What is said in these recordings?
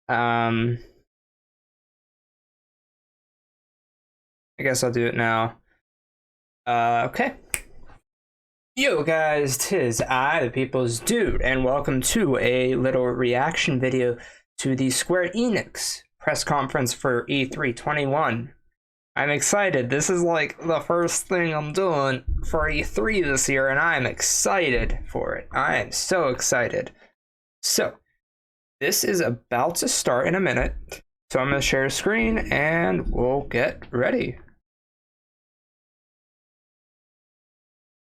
I guess I'll do it now. Okay. Yo guys, tis I, the People's Dude, and welcome to a little reaction video to the Square Enix press conference for E3 21. I'm excited. This is like the first thing I'm doing for E3 this year, and I'm excited for it. I am so excited. So, this is about to start in a minute, so I'm going to share a screen and we'll get ready.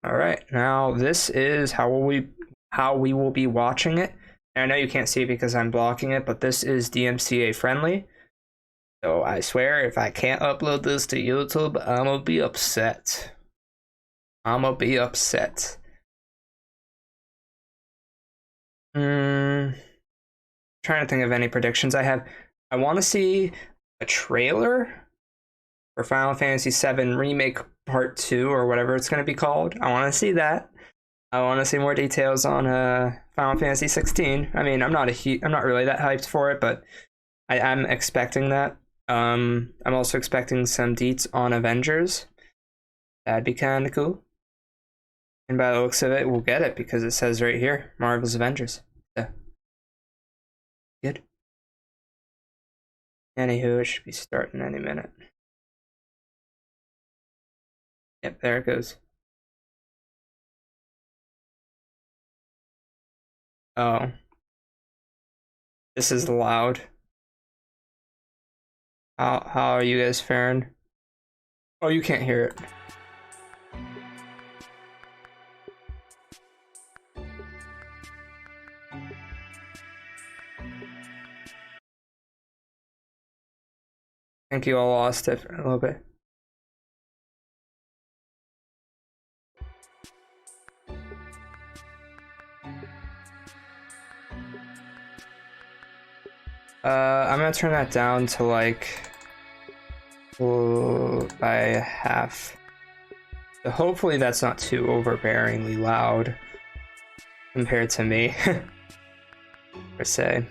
All right, now this is how we will be watching it. And I know you can't see it because I'm blocking it, but this is DMCA friendly. So I swear, if I can't upload this to YouTube, I'm gonna be upset. Trying to think of any predictions I have. I want to see a trailer for Final Fantasy VII Remake Part 2 or whatever it's going to be called. I want to see that. I want to see more details on Final Fantasy 16. I mean, I'm not really that hyped for it, but I'm expecting that. I'm also expecting some deets on Avengers. That'd be kind of cool. And by the looks of it, we'll get it because it says right here, Marvel's Avengers. So, good. Anywho, it should be starting any minute. Yep, there it goes. Oh. This is loud. How are you guys faring? Oh, you can't hear it. I think you all lost it for a little bit. I'm gonna turn that down to like by half. So hopefully that's not too overbearingly loud compared to me, per se.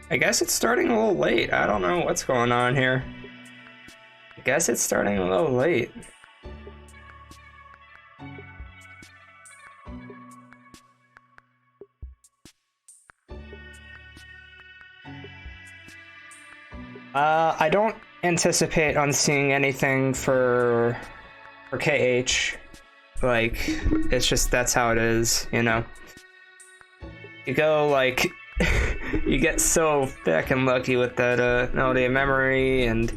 I guess it's starting a little late. I don't know what's going on here. I guess it's starting a little late. I don't anticipate on seeing anything for KH. Like, it's just, that's how it is, you know? You go, like, you get so fucking lucky with that Melody of Memory and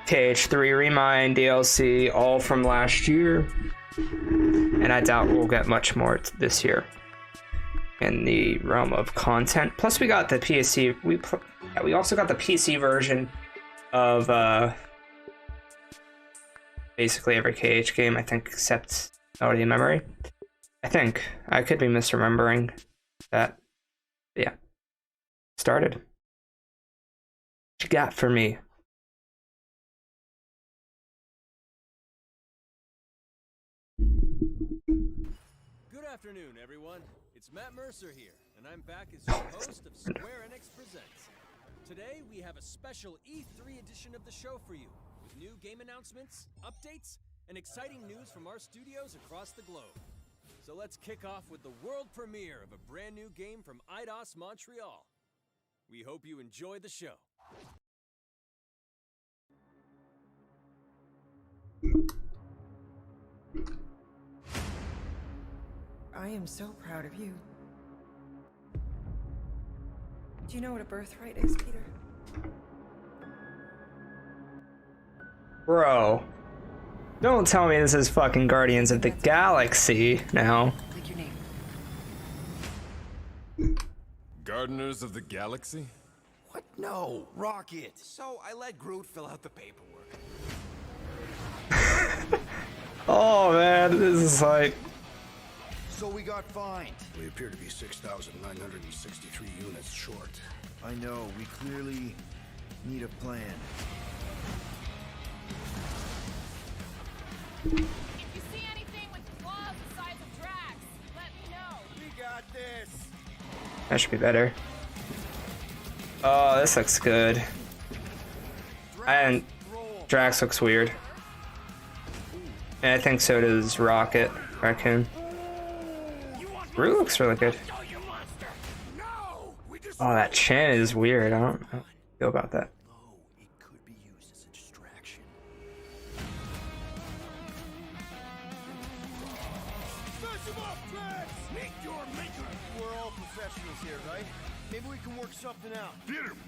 KH3 Remind DLC, all from last year. And I doubt we'll get much more this year in the realm of content. Plus, we got the PC. We also got the PC version of basically every KH game, I think, except Melody of Memory. I think. I could be misremembering that. Yeah. Started. What you got for me? Good afternoon, everyone. It's Matt Mercer here, and I'm back as your host of Square Enix Presents. Today, we have a special E3 edition of the show for you, with new game announcements, updates, and exciting news from our studios across the globe. So let's kick off with the world premiere of a brand new game from Eidos Montreal. We hope you enjoy the show. I am so proud of you. Do you know what a birthright is, Peter? Bro. Don't tell me this is fucking Guardians of the Galaxy now. Like your name. Gardeners of the Galaxy? What? No, Rocket. So I let Groot fill out the paperwork. Oh man, this is like... So we got fined. We appear to be 6,963 units short. I know, we clearly need a plan. If you see anything That should be better. Oh, this looks good. And Drax looks weird. And I think so does Rocket Raccoon. Groot looks really good. Oh, that chin is weird. I don't feel about that. It could be used as a distraction. Smash him up, Drax! Meet your maker! We're all professionals here, right? Maybe we can work something out. Get him!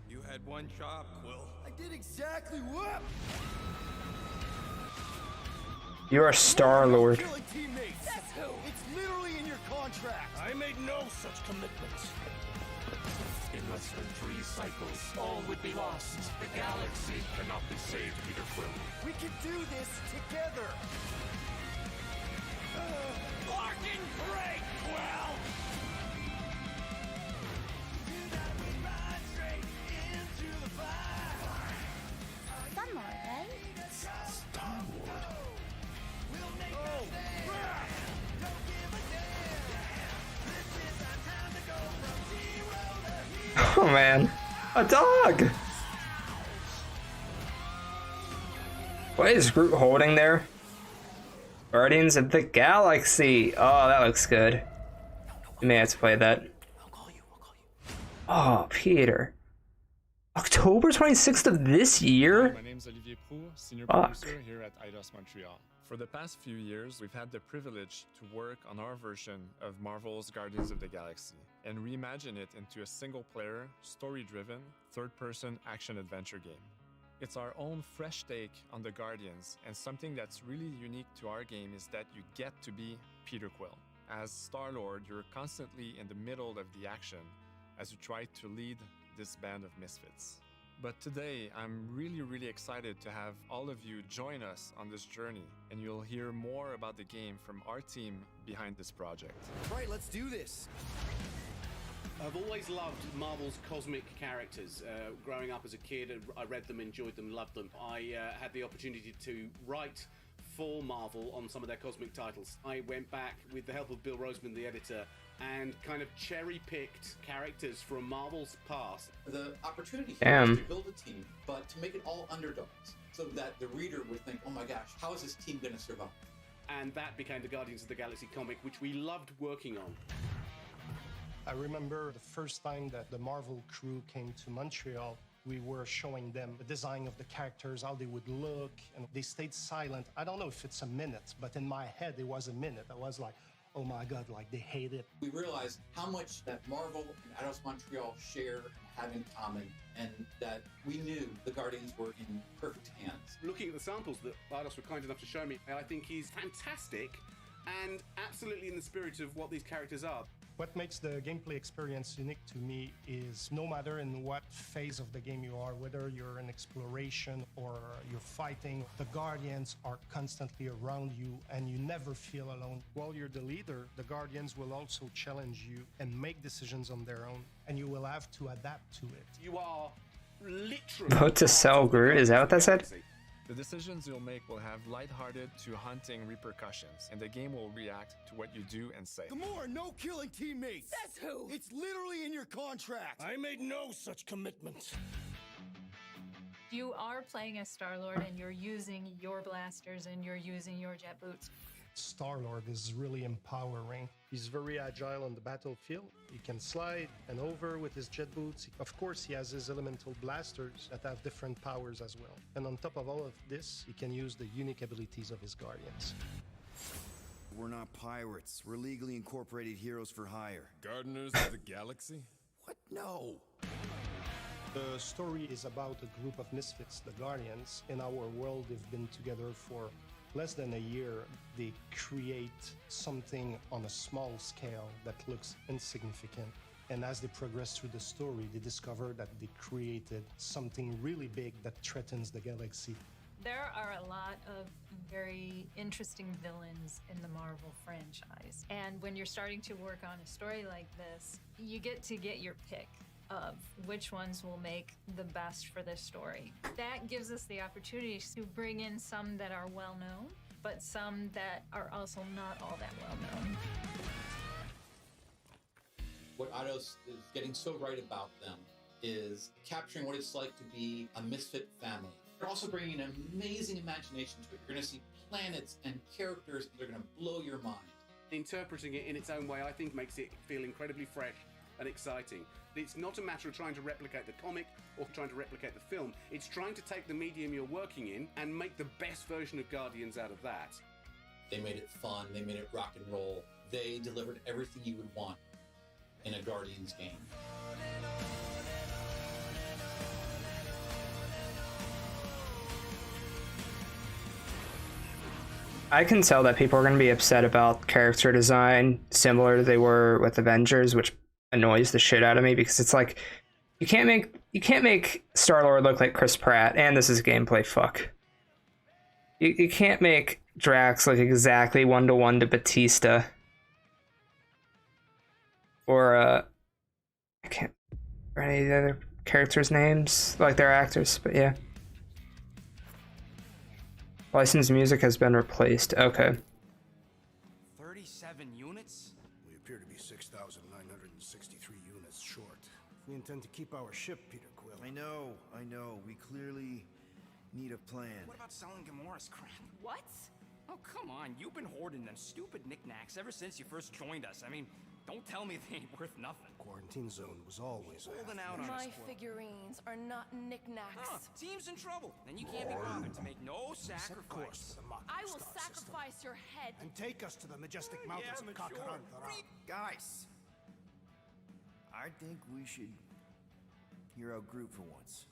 You had one job, Quill. I did exactly what? You are Star-Lord. Killing teammates. That's who. It's literally in your contract. I made no such commitments. In less than 3 cycles, all would be lost. The galaxy cannot be saved, Peter Quill. We can do this together. Fucking great, Quill! Some more, eh? Star-Lord. Oh man, a dog! What is Groot holding there? Guardians of the Galaxy. Oh, that looks good. You may have to play that. Oh, Peter. October 26th of this year? My name's Olivier Prou, senior Fuck. producer here at IDOS Montreal. For the past few years, we've had the privilege to work on our version of Marvel's Guardians of the Galaxy and reimagine it into a single-player, story-driven, third-person action-adventure game. It's our own fresh take on the Guardians, and something that's really unique to our game is that you get to be Peter Quill. As Star-Lord, you're constantly in the middle of the action as you try to lead this band of misfits. But today, I'm really excited to have all of you join us on this journey, and you'll hear more about the game from our team behind this project. Right, let's do this. I've always loved Marvel's cosmic characters. Growing up as a kid, I read them, enjoyed them, loved them. I had the opportunity to write for Marvel on some of their cosmic titles. I went back with the help of Bill Roseman, the editor, and kind of cherry-picked characters from Marvel's past. The opportunity here is to build a team, but to make it all underdogs, so that the reader would think, oh my gosh, how is this team going to survive? And that became the Guardians of the Galaxy comic, which we loved working on. I remember the first time that the Marvel crew came to Montreal, we were showing them the design of the characters, how they would look, and they stayed silent. I don't know if it's a minute, but in my head, it was a minute. I was like, oh my God, like they hate it. We realized how much that Marvel and Eidos Montreal share and have in common, and that we knew the Guardians were in perfect hands. Looking at the samples that Eidos were kind enough to show me, I think he's fantastic and absolutely in the spirit of what these characters are. What makes the gameplay experience unique to me is no matter in what phase of the game you are, whether you're in exploration or you're fighting, the Guardians are constantly around you and you never feel alone. While you're the leader, the Guardians will also challenge you and make decisions on their own, and you will have to adapt to it. You are literally Vote to sell Groot, is that what that said? The decisions you'll make will have lighthearted to haunting repercussions, and the game will react to what you do and say. Gamora, no killing teammates. Says who? It's literally in your contract. I made no such commitments. You are playing as Star-Lord and you're using your blasters and you're using your jet boots. Star-Lord is really empowering. He's very agile on the battlefield. He can slide and over with his jet boots. Of course, he has his elemental blasters that have different powers as well. And on top of all of this, he can use the unique abilities of his Guardians. We're not pirates. We're legally incorporated heroes for hire. Gardeners of the Galaxy? What? No. The story is about a group of misfits, the Guardians. In our world, they've been together for less than a year. They create something on a small scale that looks insignificant. And as they progress through the story, they discover that they created something really big that threatens the galaxy. There are a lot of very interesting villains in the Marvel franchise. And when you're starting to work on a story like this, you get to get your pick of which ones will make the best for this story. That gives us the opportunity to bring in some that are well known, but some that are also not all that well known. what Eidos is getting so right about them is capturing what it's like to be a misfit family. They're also bringing an amazing imagination to it. You're going to see planets and characters that are going to blow your mind. Interpreting it in its own way, I think, makes it feel incredibly fresh and exciting. It's not a matter of trying to replicate the comic or trying to replicate the film. It's trying to take the medium you're working in and make the best version of Guardians out of that. They made it fun. They made it rock and roll. They delivered everything you would want in a Guardians game. I can tell that people are going to be upset about character design, similar to they were with Avengers, which annoys the shit out of me because it's like you can't make Star-Lord look like Chris Pratt, and this is gameplay. Fuck. You can't make Drax look exactly 1-to-1 to Batista. Or I can't remember any of the other characters' names, like their actors, but yeah. Licensed music has been replaced. Okay. 37 units? We appear to be 6,963 units short. We intend to keep our ship, Peter Quill. I know. We clearly need a plan. What about selling Gamora's crap? What? Oh, come on. You've been hoarding them stupid knickknacks ever since you first joined us. I mean, don't tell me they ain't worth nothing. Quarantine zone was always holding out on My us, Quill. figurines are not knickknacks. Team's in trouble. Then you can't be bothered to make no Set course sacrifice. for the Mako I will star sacrifice your head. system and take us to the majestic mountains of Kakaran. Guys, I think we should hear out Groot for once.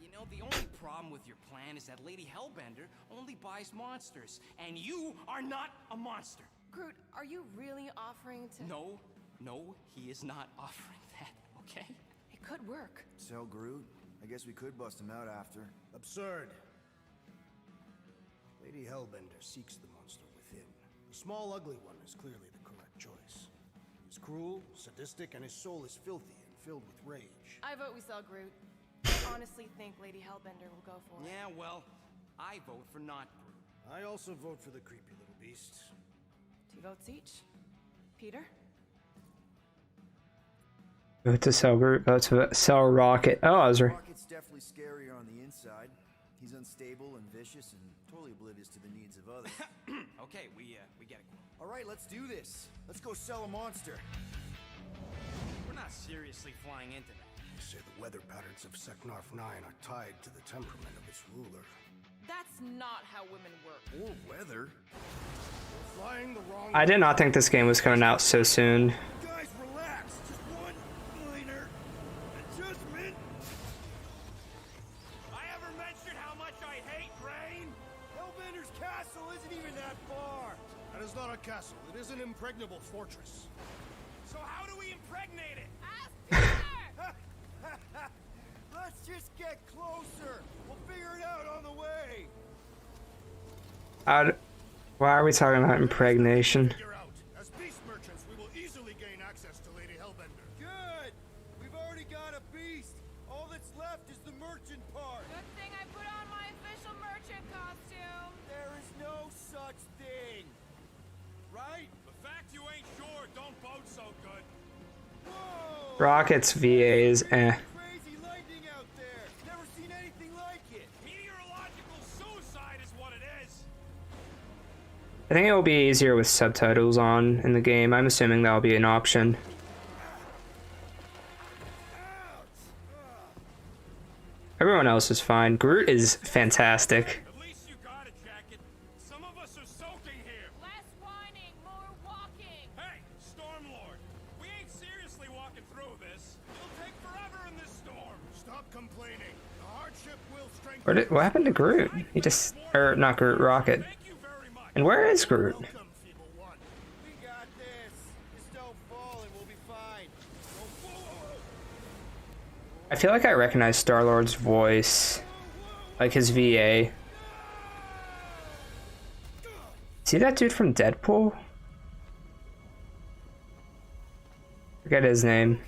You know, the only problem with your plan is that Lady Hellbender only buys monsters, and you are not a monster. Groot, are you really offering to... No, he is not offering that, okay? It could work. Sell Groot? I guess we could bust him out after. Absurd. Lady Hellbender seeks the monster within. The small, ugly one is clearly the correct choice. He's cruel, sadistic, and his soul is filthy and filled with rage. I vote we sell Groot. I honestly think Lady Hellbender will go for it. Yeah, well, I vote for not Groot. I also vote for the creepy little beast. 2 votes each. Peter? Vote to sell Groot, vote to sell Rocket. Oh, I was right. Rocket's definitely scarier on the inside. He's unstable and vicious and totally oblivious to the needs of others. Okay, we get it. All right, let's do this. Let's go sell a monster. We're not seriously flying into that. They say the weather patterns of Seknarf 9 are tied to the temperament of its ruler. That's not how women work. Or weather. We're flying the wrong I did not think this game was coming out so soon. Guys, relax. Just one minor adjustment. I ever mentioned how much I hate rain? Hellbender's castle isn't even that far. That is not a castle. It is an impregnable fortress. So how do we impregnate it? Let's just get closer. We'll figure it out on the way. Why are we talking about impregnation? As beast merchants, we will easily gain access to Lady Hellbender. Good. We've already got a beast. All that's left is the merchant part. Good thing I put on my official merchant costume. There is no such thing. Right? The fact you ain't sure don't bode so good. Whoa! Rocket's VA is eh. Crazy lightning out there. Never seen anything like it. Meteorological suicide is what it is. I think it will be easier with subtitles on in the game. I'm assuming that'll be an option. Everyone else is fine. Groot is fantastic. At least you got a jacket. Some of us are soaking here. Less whining, more walking. Hey, Stormlord, we ain't seriously walking through this. It'll take forever in this storm. Stop complaining. The hardship will strengthen. What happened to Groot? He just, or not Groot, Rocket. And where is Groot? We got this. Just don't fall and we'll be fine. I feel like I recognize Star-Lord's voice, like his VA. See that dude from Deadpool? Forget his name.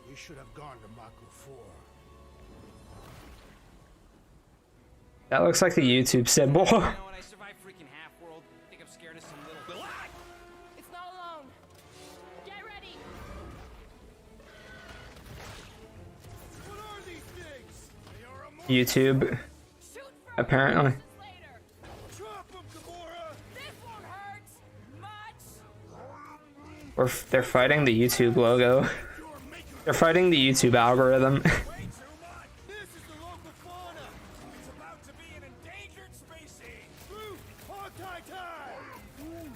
We should have gone to Mako 4. That looks like the YouTube symbol. You know what? I survived freaking half-world. Think I'm scared of some little... It's not alone. Get ready. What are these things? They are a YouTube, apparently. Drop them, Gamora! This won't hurt much. Or they're fighting the YouTube logo. They're fighting the YouTube algorithm. This is the local fauna. It's about to be an endangered species. Groot, hog-tie time!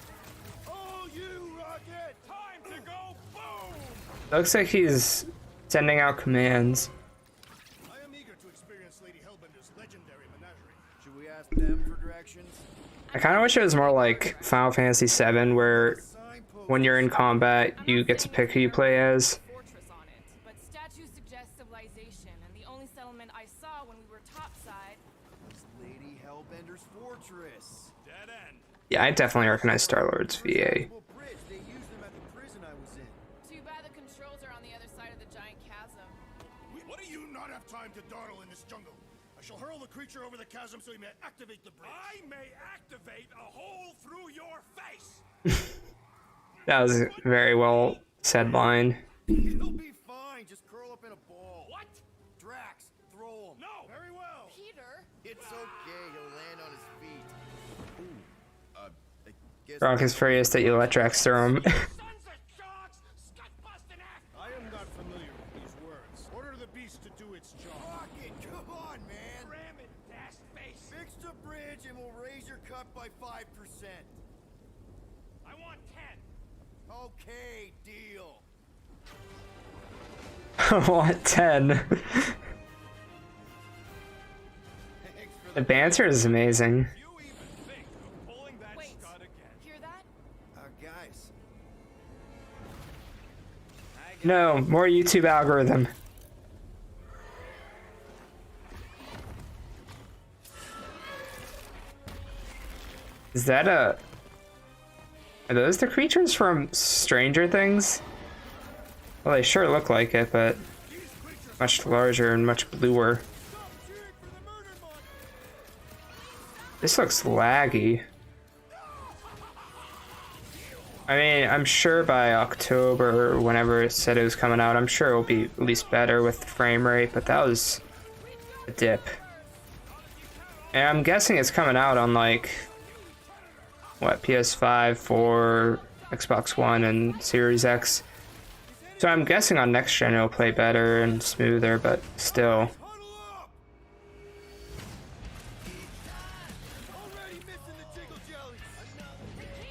Oh, you, Rocket! Time to go boom! Looks like he's sending out commands. I am eager to experience Lady Hellbender's legendary menagerie. Should we ask them for directions? I kind of wish it was more like Final Fantasy VII, where when you're in combat, you get to pick who you play as. Fortress on it, but statues suggest civilization, and the only settlement I saw when we were topside. It's Lady Hellbender's fortress. Dead end. Yeah, I definitely recognize Star-Lord's VA. Bridge. They used them at the prison I was in. Too bad the controls are on the other side of the giant chasm. What do you not have time to dawdle in this jungle? I shall hurl the creature over the chasm so he may activate the bridge. I may activate a hole through your face. That was a very well said line. He'll be fine. Just curl up in a ball. What? Drax, throw him. No. Very well. Peter. It's okay. He'll land on his feet. Ooh. I guess. Rock is furious that you let Drax throw him. Sons of sharks, scut-busting act. I am not familiar with these words. Order the beast to do its job. Rocket, come on, man. Ram it, dash face. Fix the bridge and we'll raise your cut by 5%. I want 10. Okay, deal. What, 10? The banter is amazing. You even think of pulling that stud again? Hear that? Guys. No, more YouTube algorithm. Is that a... Are those the creatures from Stranger Things? Well, they sure look like it, but much larger and much bluer. This looks laggy. I mean, I'm sure by October, or whenever it said it was coming out, I'm sure it'll be at least better with the frame rate, but that was a dip. And I'm guessing it's coming out on like, what, PS5, 4, Xbox One, and Series X. So I'm guessing on next gen it'll play better and smoother, but still.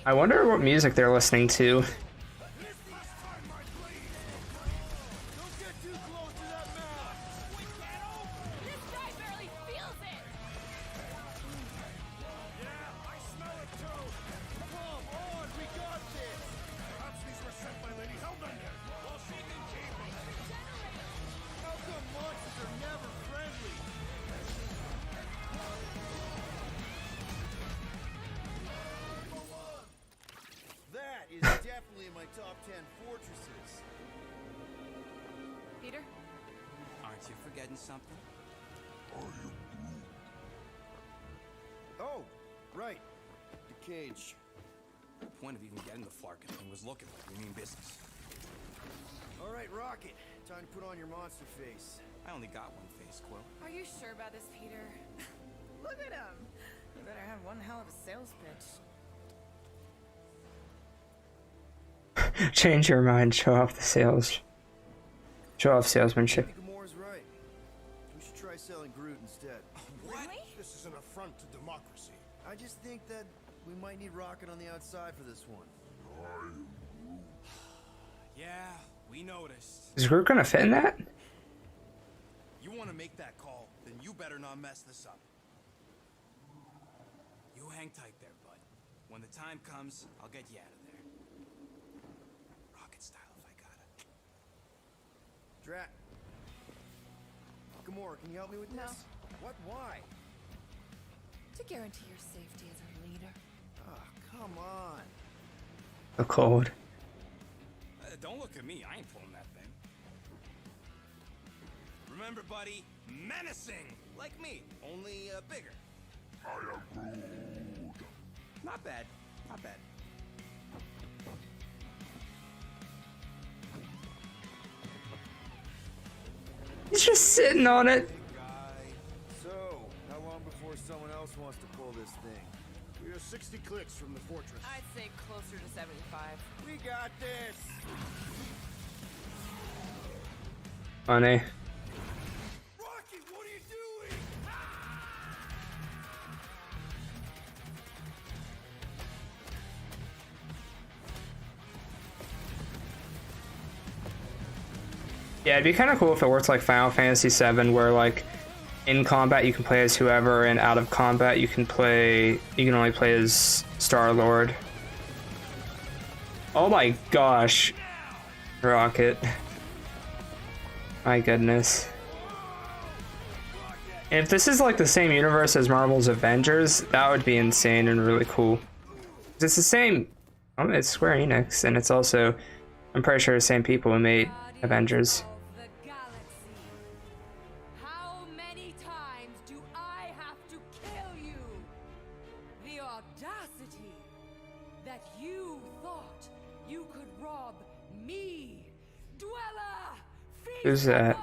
I wonder what music they're listening to. That is definitely in my top 10 fortresses. Peter? Aren't you forgetting something? Oh, right. The cage. The point of even getting the Flarkin thing was looking like we mean business. All right, Rocket. Time to put on your monster face. I only got one face, Quill. Are you sure about this, Peter? Look at him. You better have one hell of a sales pitch. Change your mind, show off the sales. Show off salesmanship. Maybe Gamora's right. We should try selling Groot instead. Really? This is an affront to democracy. I just think that we might need Rocket on the outside for this one. Yeah, we noticed. Is Groot gonna fit in that? You want to make that call, then you better not mess this up. You hang tight there, bud. When the time comes, I'll get you out of there. Rocket style if I gotta. Drat. Gamora, can you help me with No. this? What? Why? To guarantee your safety as our leader. Ah, come on. The cold. Don't look at me. I ain't pulling that thing. Remember, buddy, menacing, like me, only bigger. Not bad. Not bad. He's just sitting on it. So, how long before someone else wants to pull this thing? We are 60 clicks from the fortress. I'd say closer to 75. We got this. Funny. Rocky, what are you doing? Yeah, it'd be kind of cool if it worked like Final Fantasy VII, where like in combat you can play as whoever, and out of combat you can only play as Star-Lord. Oh my gosh, Rocket! My goodness. If this is like the same universe as Marvel's Avengers, that would be insane and really cool. It's the same. It's Square Enix, and it's also, I'm pretty sure, the same people who made Avengers. How many times do I have to kill you? The audacity that you thought you could rob me, Dweller! Who's that?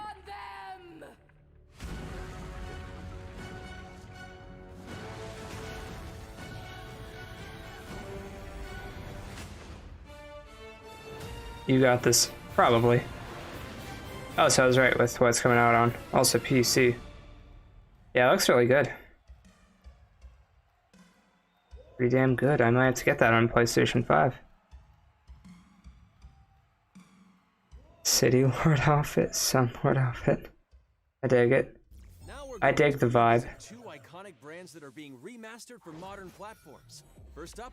You got this. Probably. Oh, so I was right with what's coming out on. Also PC. Yeah, it looks really good. Pretty damn good. I might have to get that on PlayStation 5. City Lord outfit, Sun Lord outfit. I dig it. I dig the vibe. Two iconic brands that are being remastered for modern platforms. First up,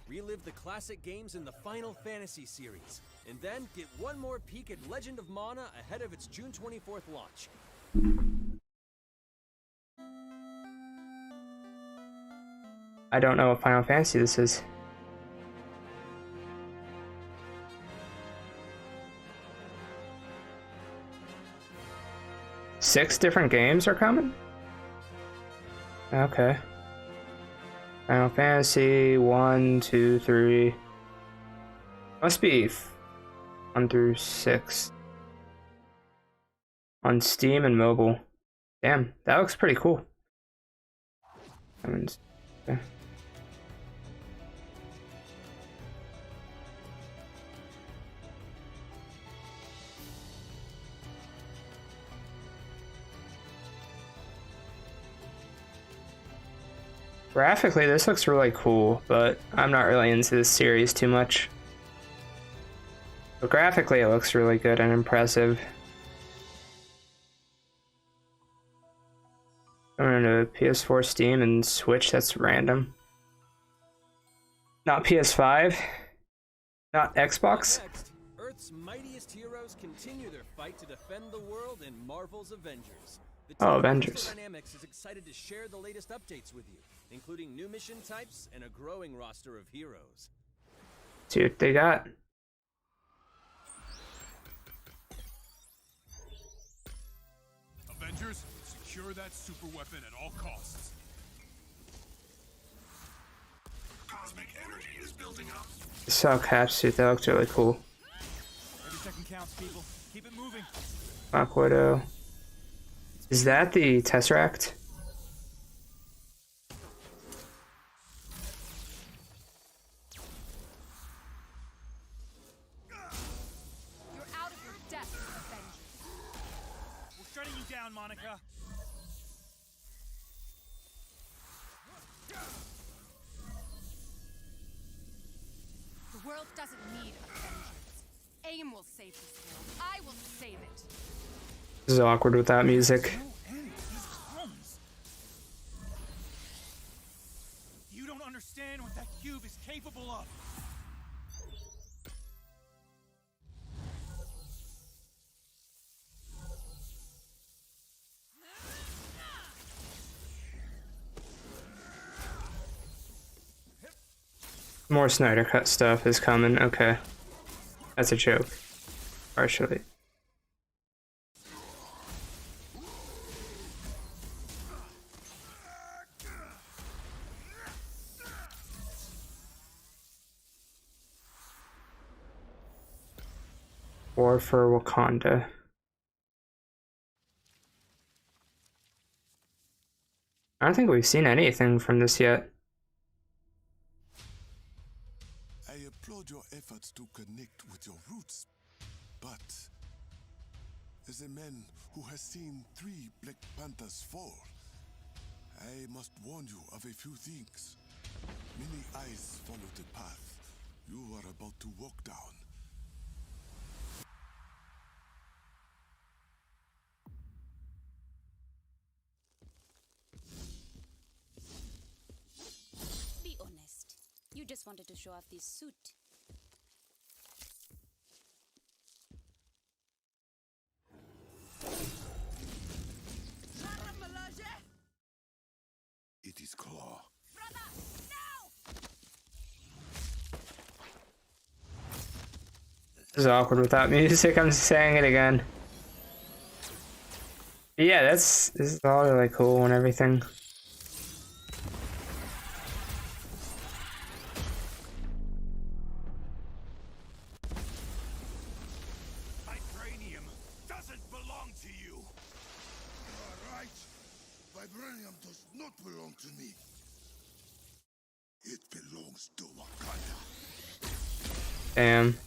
relive the classic games in the Final Fantasy series, and then get one more peek at Legend of Mana ahead of its June 24th launch. I don't know what Final Fantasy this is. Six different games are coming? Okay. Final Fantasy 1, 2, 3. Must be 1 through 6. On Steam and mobile. Damn, that looks pretty cool. Okay. Graphically, this looks really cool, but I'm not really into this series too much. But graphically, it looks really good and impressive. I'm into PS4, Steam, and Switch. That's random. Not PS5. Not Xbox. Next, Earth's mightiest heroes continue their fight to defend the world in Marvel's Avengers. The team Oh, of Avengers. Crystal Dynamics is excited to share the latest updates with you, including new mission types and a growing roster of heroes. See what they got. Avengers, secure that super weapon at all costs. Cosmic energy is building up. I saw Cap suit. That looked really cool. Every second counts, people. Keep it moving. Black Widow. Is that the Tesseract? You're out of your depth, Avengers. We're shutting you down, Monica. The world doesn't need Avengers. AIM will save this world. I will save it. This is awkward without music. You don't understand what that cube is capable of. More Snyder Cut stuff is coming. Okay. That's a joke. Partially. War for Wakanda. I don't think we've seen anything from this yet. I applaud your efforts to connect with your roots, but as a man who has seen 3 Black Panthers fall, I must warn you of a few things. Many eyes follow the path you are about to walk down. Be honest. You just wanted to show off this suit. It is Claw. This is awkward without music. I'm saying it again. But yeah, this is all really cool and everything. Vibranium doesn't belong to you. You are right. Vibranium does not belong to me. It belongs to Wakanda. Damn.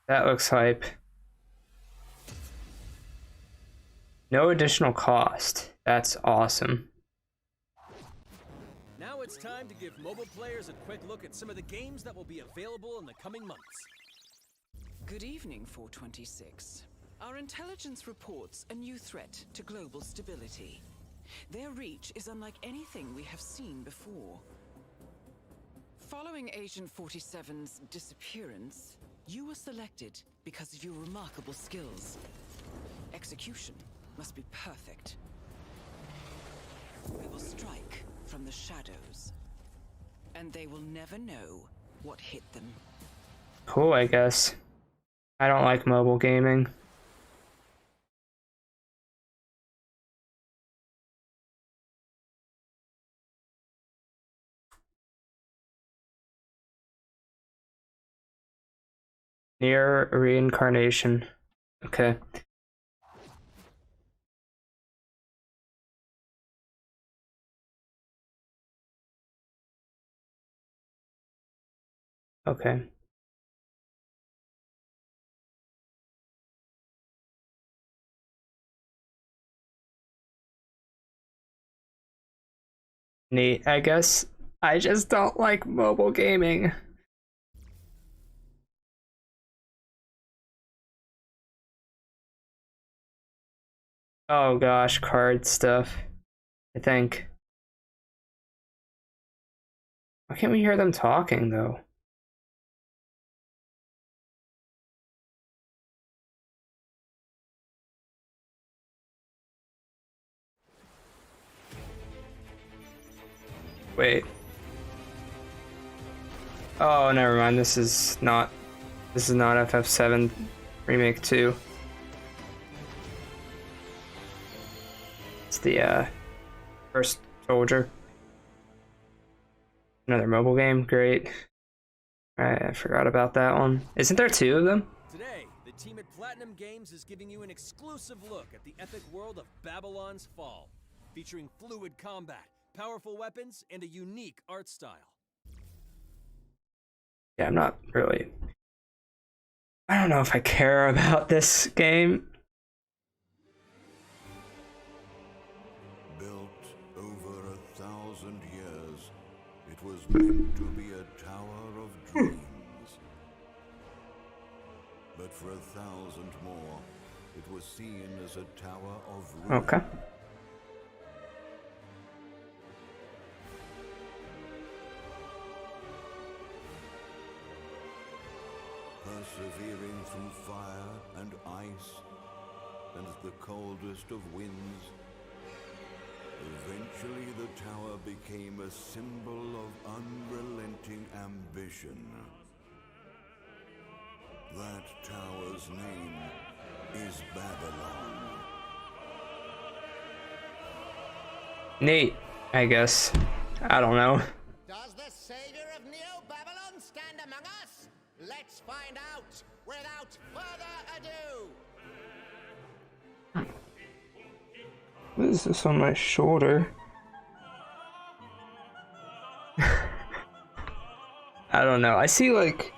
That looks hype. No additional cost. That's awesome. Now it's time to give mobile players a quick look at some of the games that will be available in the coming months. Good evening, 426. Our intelligence reports a new threat to global stability. Their reach is unlike anything we have seen before. Following Agent 47's disappearance, you were selected because of your remarkable skills. Execution must be perfect. We will strike from the shadows, and they will never know what hit them. Cool, I guess. I don't like mobile gaming. Near reincarnation. Okay. Okay. Neat, I guess. I just don't like mobile gaming. Oh gosh, card stuff. I think. Why can't we hear them talking though? Wait. Oh, never mind. This is not FF7 Remake 2. It's the first soldier. Another mobile game, great. I forgot about that one. Isn't there 2 of them? Today, the team at Platinum Games is giving you an exclusive look at the epic world of Babylon's Fall, featuring fluid combat, powerful weapons, and a unique art style. Yeah, I'm not really... I don't know if I care about this game. Built over 1,000 years, it was meant to be a tower of dreams. But for 1,000 more, it was seen as a tower of ruin. Okay. Persevering through fire and ice and the coldest of winds, eventually the tower became a symbol of unrelenting ambition. That tower's name is Babylon. Neat, I guess. I don't know. Does the savior of Neo Babylon stand among us? Let's find out without further ado. What is this on my shoulder? I don't know. I see like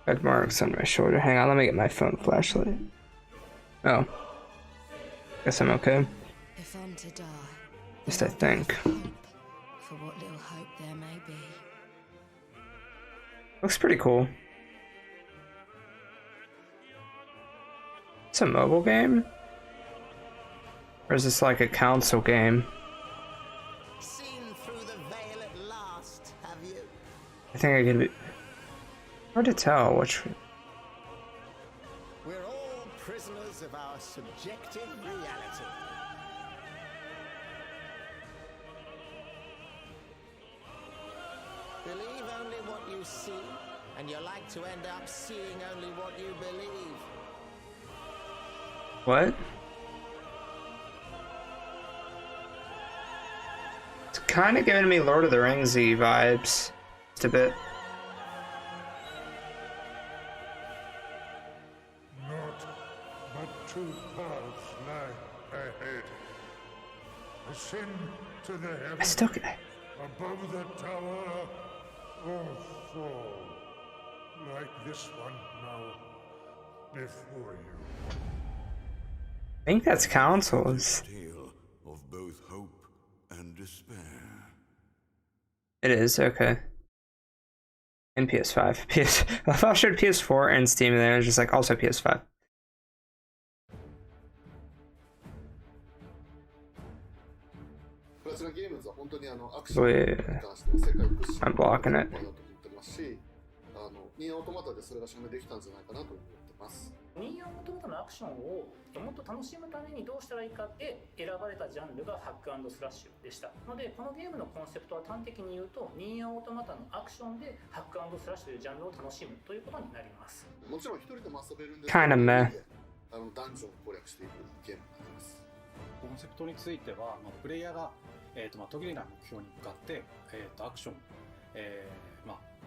red marks on my shoulder. Hang on, let me get my phone flashlight. Oh. Guess I'm okay. If I'm to die, At least I think. for what little hope there may be. Looks pretty cool. It's a mobile game? Or is this like a console game? Seen through the veil at last, have you? I think I could be... Hard to tell which... We're all prisoners of our subjective reality. Believe only what you see, and you're like to end up seeing only what you believe. What? It's kind of giving me Lord of the Rings-y vibes. Just a bit. Not but two paths lie ahead. Ascend to the heavens I still get... above the tower, or fall like this one now before you. I think that's consoles. Tale of both hope and despair. It is, okay. And PS5. I thought I showed PS4 and Steam, and then it was just like, also PS5. I'm blocking it. ニーアオートマタでそれが証明できたんじゃないかなと思ってます。ニーアオートマタのアクションをもっと楽しむためにどうしたらいいかって選ばれたジャンルがハック&スラッシュでした。のでこのゲームのコンセプトは端的に言うとニーアオートマタのアクションでハック&スラッシュというジャンルを楽しむということになります。もちろん一人でも遊べるんですけど、 Kinda meh. ダンジョンを攻略していくゲームになります。コンセプトについては、プレイヤーが、途切れない目標に向かって、アクション、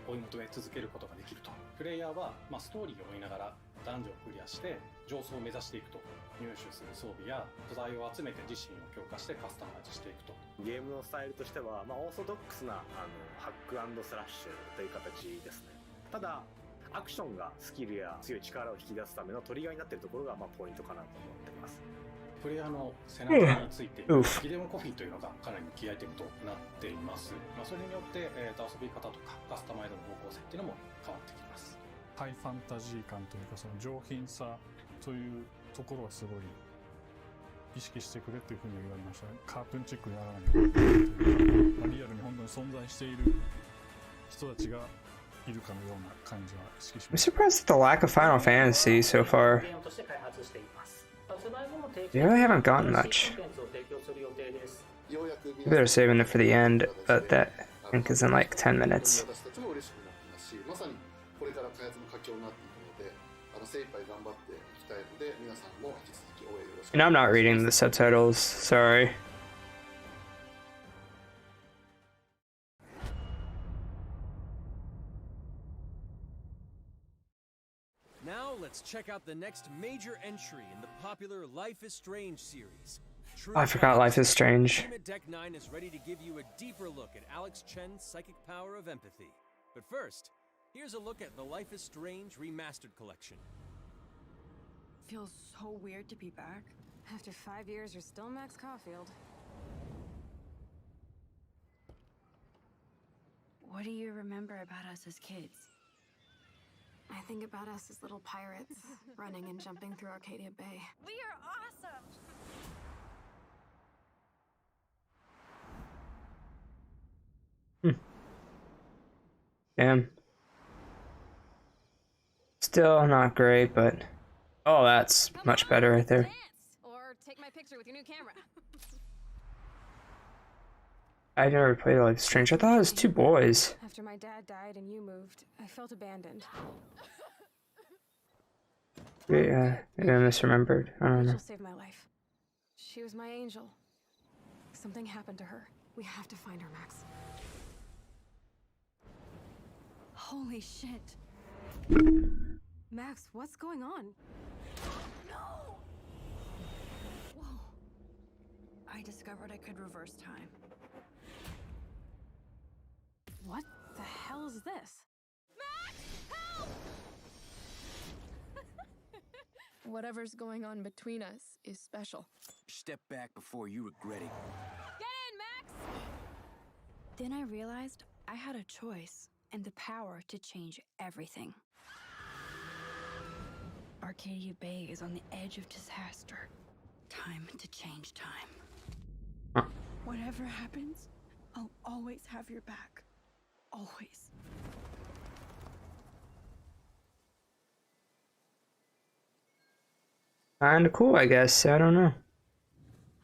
追い求め続けることができると。プレイヤーは、ストーリーを追いながらダンジョンをクリアして上層を目指していくと。入手する装備や素材を集めて自身を強化してカスタマイズしていくと。ゲームのスタイルとしては、オーソドックスなハック&スラッシュという形ですね。ただアクションがスキルや強い力を引き出すためのトリガーになっているところがポイントかなと思っています。プレイヤーの背中についてギデオンコインというのがかなりキーアイテムとなっています。それによって、遊び方とかカスタマイズの方向性っていうのも変わってきます。ハイファンタジー感というかその上品さというところはすごい意識してくれっていうふうに言われましたね。カートゥーンチックにやらないリアルに本当に存在している人たちがいるかのような感じは意識しま I'm す。 surprised at the lack of Final Fantasy so far. They really haven't gotten much. Maybe they're saving it for the end, but that I think is in like 10 minutes. And I'm not reading the subtitles, sorry. Now let's check out the next major entry in the popular Life is Strange series. Oh, I forgot Life is Strange. Team at Deck 9 is ready to give you a deeper look at Alex Chen's psychic power of empathy. But first, here's a look at the Life is Strange Remastered Collection. Feels so weird to be back. After 5 years, you're still Max Caulfield. What do you remember about us as kids? I think about us as little pirates, running and jumping through Arcadia Bay. We are awesome! Damn. Still not great, but oh, that's much better right there. Or take my picture with your new camera. I've never played Life is Strange. I thought it was two boys. After my dad died and you moved, I felt abandoned. Yeah, I misremembered. I don't know. Rachel saved my life. She was my angel. Something happened to her. We have to find her, Max. Holy shit. Max, what's going on? No! Whoa. I discovered I could reverse time. What the hell is this? Max! Help! Whatever's going on between us is special. Step back before you regret it. Get in, Max! Then I realized I had a choice and the power to change everything. Arcadia Bay is on the edge of disaster. Time to change time. Whatever happens, I'll always have your back. Always. Kinda cool, I guess. I don't know.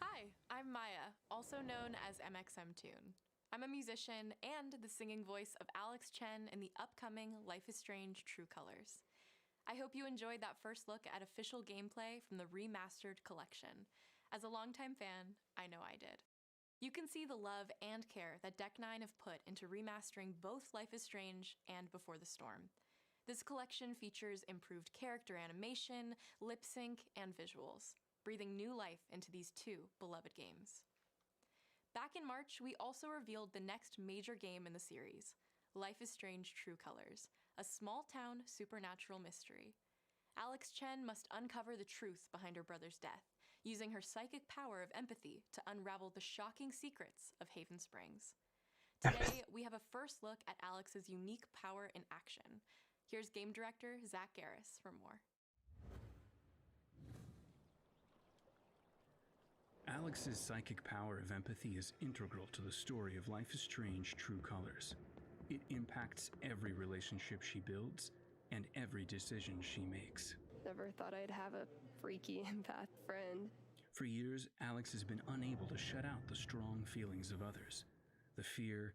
Hi, I'm Maya, also known as MXM Tune. I'm a musician and the singing voice of Alex Chen in the upcoming Life is Strange True Colors. I hope you enjoyed that first look at official gameplay from the remastered collection. As a longtime fan, I know I did. You can see the love and care that Deck 9 have put into remastering both Life is Strange and Before the Storm. This collection features improved character animation, lip sync, and visuals, breathing new life into these two beloved games. Back in March, we also revealed the next major game in the series, Life is Strange True Colors, a small-town supernatural mystery. Alex Chen must uncover the truth behind her brother's death, using her psychic power of empathy to unravel the shocking secrets of Haven Springs. Today, we have a first look at Alex's unique power in action. Here's game director Zach Garris for more. Alex's psychic power of empathy is integral to the story of Life is Strange True Colors. It impacts every relationship she builds and every decision she makes. Never thought I'd have a freaky empath friend. For years, Alex has been unable to shut out the strong feelings of others, the fear,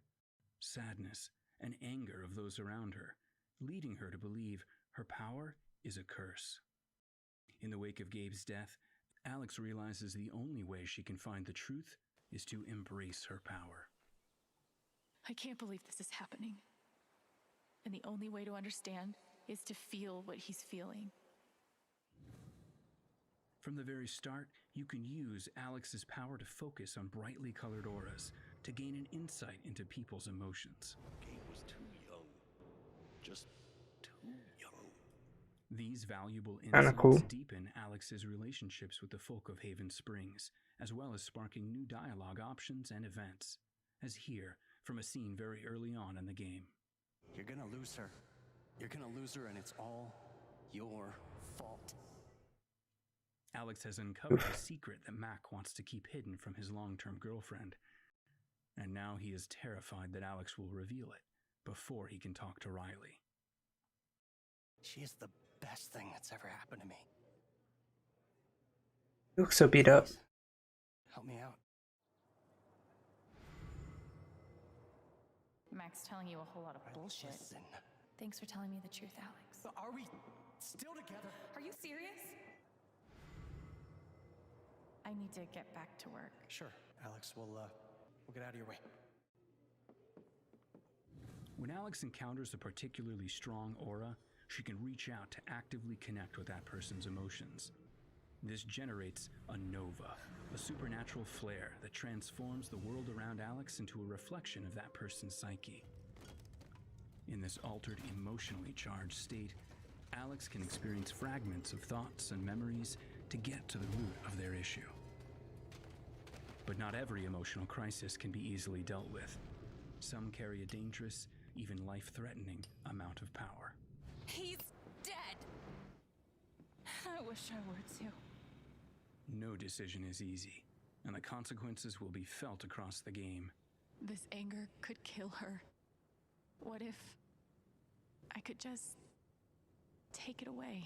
sadness, and anger of those around her, leading her to believe her power is a curse. In the wake of Gabe's death, Alex realizes the only way she can find the truth is to embrace her power. I can't believe this is happening. And the only way to understand is to feel what he's feeling. From the very start, you can use Alex's power to focus on brightly colored auras to gain an insight into people's emotions. Gabe was too young. Just too young. These valuable Kinda insights cool. deepen Alex's relationships with the folk of Haven Springs, as well as sparking new dialogue options and events, as here from a scene very early on in the game. You're gonna lose her. You're gonna lose her, and it's all your fault. Alex has uncovered a secret that Mac wants to keep hidden from his long-term girlfriend, and now he is terrified that Alex will reveal it before he can talk to Riley. She is the best thing that's ever happened to me. You look so beat up. Help me out. Max telling you a whole lot of bullshit. Listen. Thanks for telling me the truth, Alex. But are we still together? Are you serious? I need to get back to work. Sure, Alex. We'll get out of your way. When Alex encounters a particularly strong aura, she can reach out to actively connect with that person's emotions. This generates a nova, a supernatural flare that transforms the world around Alex into a reflection of that person's psyche. In this altered, emotionally charged state, Alex can experience fragments of thoughts and memories to get to the root of their issue. But not every emotional crisis can be easily dealt with. Some carry a dangerous, even life-threatening amount of power. He's dead! I wish I were too. No decision is easy, and the consequences will be felt across the game. This anger could kill her. What if I could just take it away?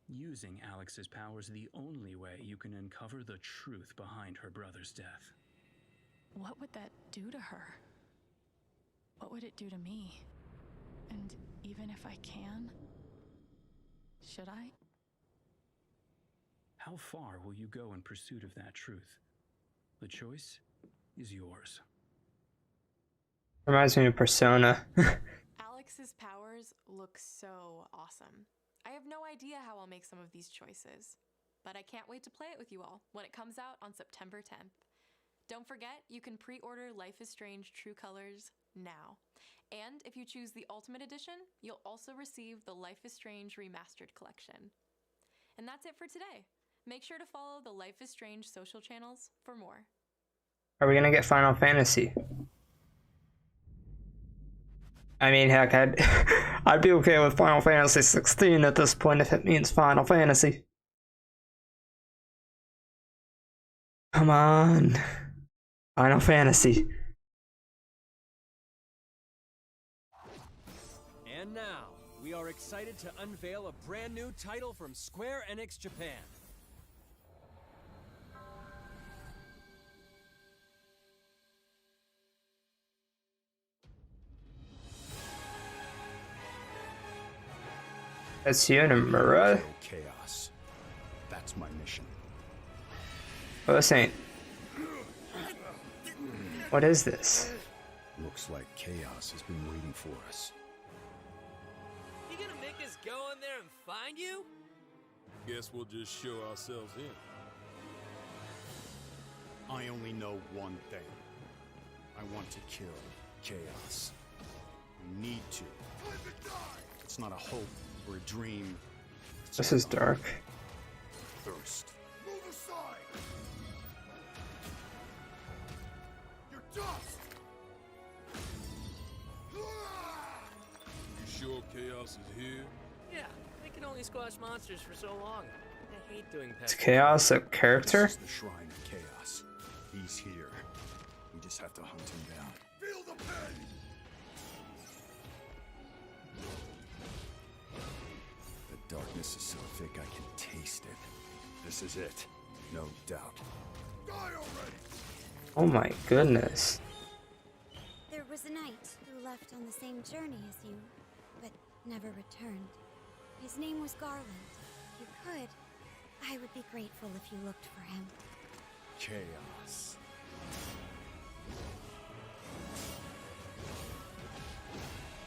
Using Alex's power is the only way you can uncover the truth behind her brother's death. What would that do to her? What would it do to me? And even if I can, Should I? How far will you go in pursuit of that truth? The choice is yours. Reminds me of Persona. Alex's powers look so awesome. I have no idea how I'll make some of these choices, but I can't wait to play it with you all when it comes out on September 10th. Don't forget, you can pre-order Life is Strange True Colors now. And if you choose the Ultimate Edition, you'll also receive the Life is Strange Remastered Collection. And that's it for today. Make sure to follow the Life is Strange social channels for more. Are we gonna get Final Fantasy? I mean, heck, I'd be okay with Final Fantasy 16 at this point if it means Final Fantasy. Come on. Final Fantasy. And now, we are excited to unveil a brand new title from Square Enix Japan. It's Unimura. Chaos. That's my mission. Oh, this ain't. What is this? Looks like chaos has been waiting for us. You gonna make us go in there and find you? Guess we'll just show ourselves in. I only know one thing. I want to kill chaos. I need to. It's not a hope or a dream. This is dark. Thirst. Move aside. You're dust. You sure chaos is here? Yeah, they can only squash monsters for so long. I hate doing Is pet. Chaos a character? This is the shrine of chaos. He's here. We just have to hunt him down. Feel the pain. The darkness is so thick I can taste it. This is it. No doubt. Die already! Oh my goodness. There was a knight who left on the same journey as you, but never returned. His name was Garland. If you could, I would be grateful if you looked for him. Chaos.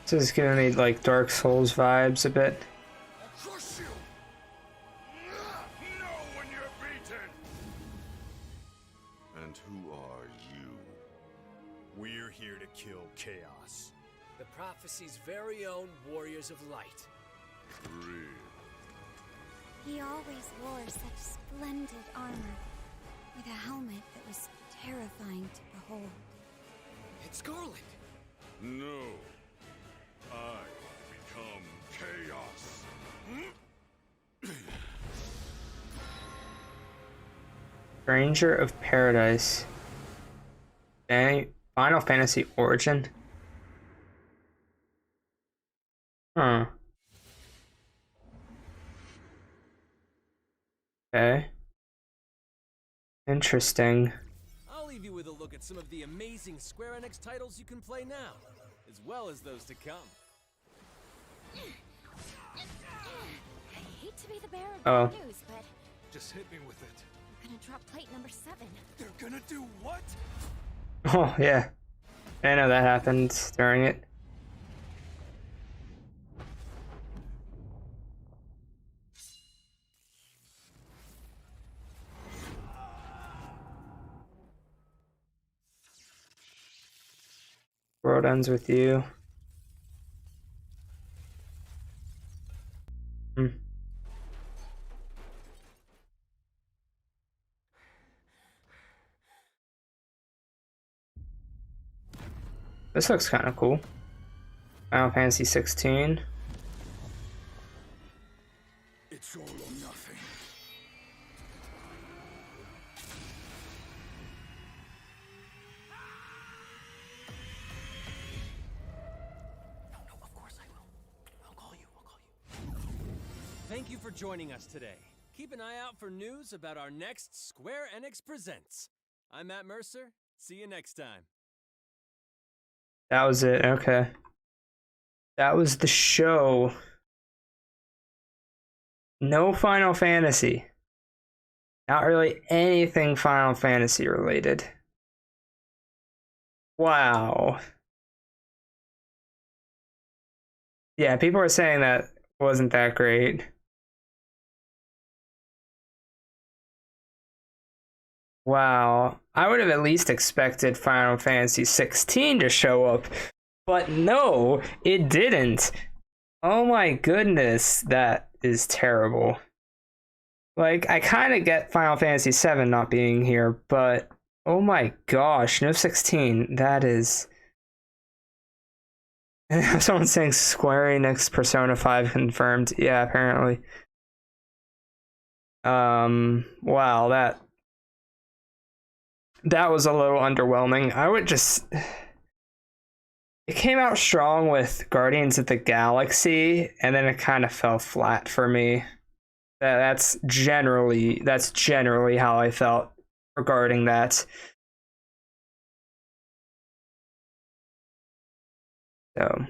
This is giving me like Dark Souls vibes a bit. I'll crush you! Know when you're beaten! And who are you? We're here to kill chaos. The prophecy's very own warriors of light. Real. He always wore such splendid armor, with a helmet that was terrifying to behold. It's Garland! No. I become chaos. Stranger of Paradise. Dang. Final Fantasy Origin. Huh. Okay. Interesting. I'll leave you with a look at some of the amazing Square Enix titles you can play now, as well as those to come. I hate to be the bearer Oh. of bad news, but Just hit me with it. I'm gonna drop plate number 7. They're gonna do what? Oh, yeah. I know that happened during it. World ends with you. This looks kind of cool. Final Fantasy 16. It's all or nothing. Thank you for joining us today. Keep an eye out for news about our next Square Enix Presents. I'm Matt Mercer. See you next time. That was it. Okay. That was the show. no Final Fantasy. Not really anything Final Fantasy related. Wow. Yeah, people are saying that wasn't that great. Wow. I would have at least expected Final Fantasy 16 to show up. But no, it didn't. Oh my goodness, that is terrible. Like, I kind of get Final Fantasy 7 not being here, but oh my gosh, no 16, that is... Someone's saying Square Enix Persona 5 confirmed. Yeah, apparently. Wow, that was a little underwhelming. I would just... It came out strong with Guardians of the Galaxy, and then it kind of fell flat for me. That's generally how I felt regarding that. So,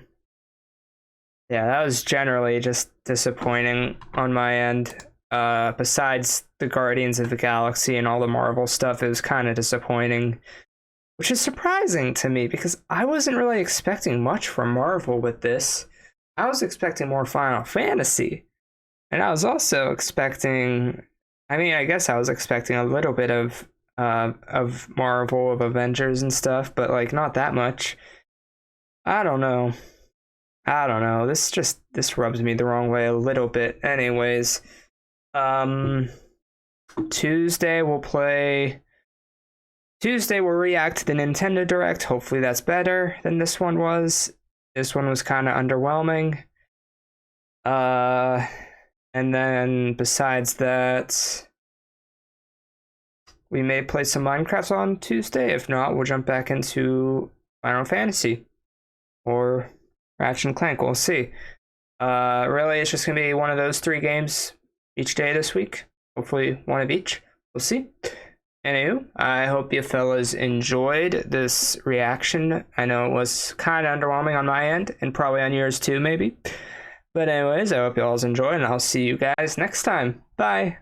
yeah, that was generally just disappointing on my end. Besides the Guardians of the Galaxy and all the Marvel stuff, it was kind of disappointing. Which is surprising to me because I wasn't really expecting much from Marvel with this. I was expecting more Final Fantasy. And I was also expecting, I guess I was expecting a little bit of Marvel, of Avengers and stuff, but like not that much. I don't know. This rubs me the wrong way a little bit. Anyways, Tuesday we'll react to the Nintendo Direct. Hopefully that's better than this one was. This one was kind of underwhelming. And then besides that, we may play some Minecraft on Tuesday. If not, we'll jump back into Final Fantasy or Ratchet and Clank. We'll see. Really, it's just going to be one of those 3 games each day this week. Hopefully one of each. We'll see. Anywho, I hope you fellas enjoyed this reaction. I know it was kind of underwhelming on my end, and probably on yours too, maybe. But anyways, I hope you all enjoyed, and I'll see you guys next time. Bye!